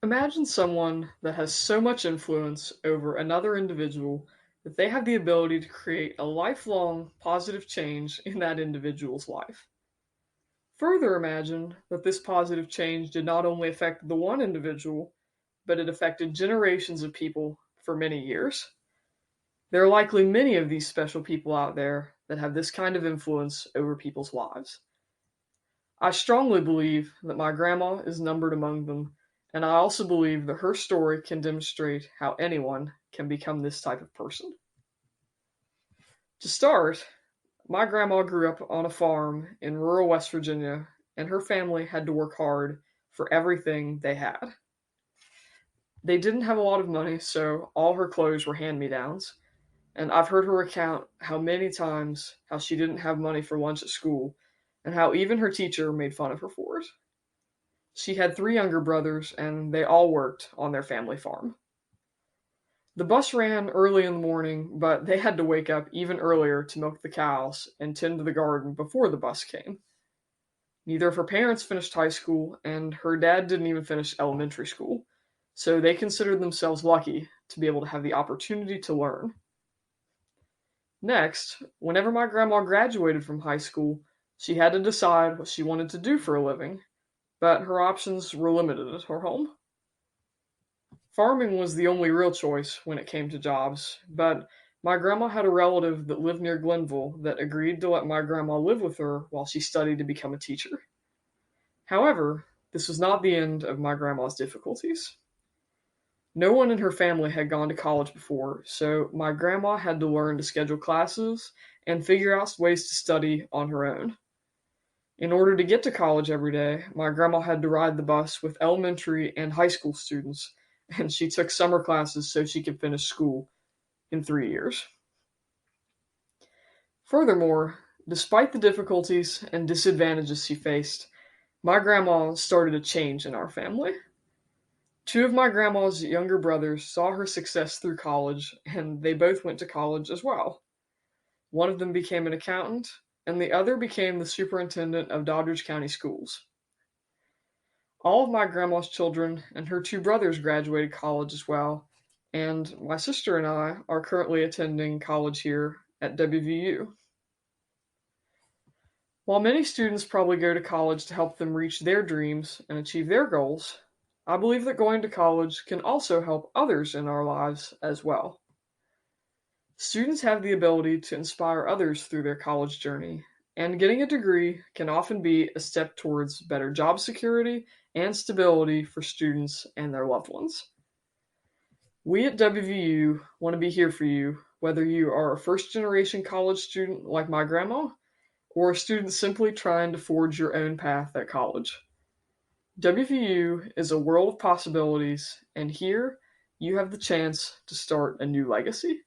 Imagine someone that has so much influence over another individual that they have the ability to create a lifelong positive change in that individual's life. Further, imagine that this positive change did not only affect the one individual, but it affected generations of people for many years. There are likely many of these special people out there that have this kind of influence over people's lives. I strongly believe that my grandma is numbered among them, and I also believe that her story can demonstrate how anyone can become this type of person. To start, my grandma grew up on a farm in rural West Virginia, and her family had to work hard for everything they had. They didn't have a lot of money, so all her clothes were hand me downs. And I've heard her recount how many times how she didn't have money for lunch at school, and how even her teacher made fun of her for it. She had three younger brothers, and they all worked on their family farm. The bus ran early in the morning, but they had to wake up even earlier to milk the cows and tend to the garden before the bus came. Neither of her parents finished high school, and her dad didn't even finish elementary school, so they considered themselves lucky to be able to have the opportunity to learn. Next, whenever my grandma graduated from high school, she had to decide what she wanted to do for a living, but her options were limited at her home. Farming was the only real choice when it came to jobs, but my grandma had a relative that lived near Glenville that agreed to let my grandma live with her while she studied to become a teacher. However, this was not the end of my grandma's difficulties. No one in her family had gone to college before, so my grandma had to learn to schedule classes and figure out ways to study on her own. In order to get to college every day, my grandma had to ride the bus with elementary and high school students, and she took summer classes so she could finish school in 3 years. Furthermore, despite the difficulties and disadvantages she faced, my grandma started a change in our family. Two of my grandma's younger brothers saw her success through college, and they both went to college as well. One of them became an accountant, and the other became the superintendent of Doddridge County Schools. All of my grandma's children and her two brothers graduated college as well, and my sister and I are currently attending college here at WVU. While many students probably go to college to help them reach their dreams and achieve their goals, I believe that going to college can also help others in our lives as well. Students have the ability to inspire others through their college journey, and getting a degree can often be a step towards better job security and stability for students and their loved ones. We at WVU want to be here for you, whether you are a first generation college student like my grandma or a student simply trying to forge your own path at college. WVU is a world of possibilities, and here you have the chance to start a new legacy.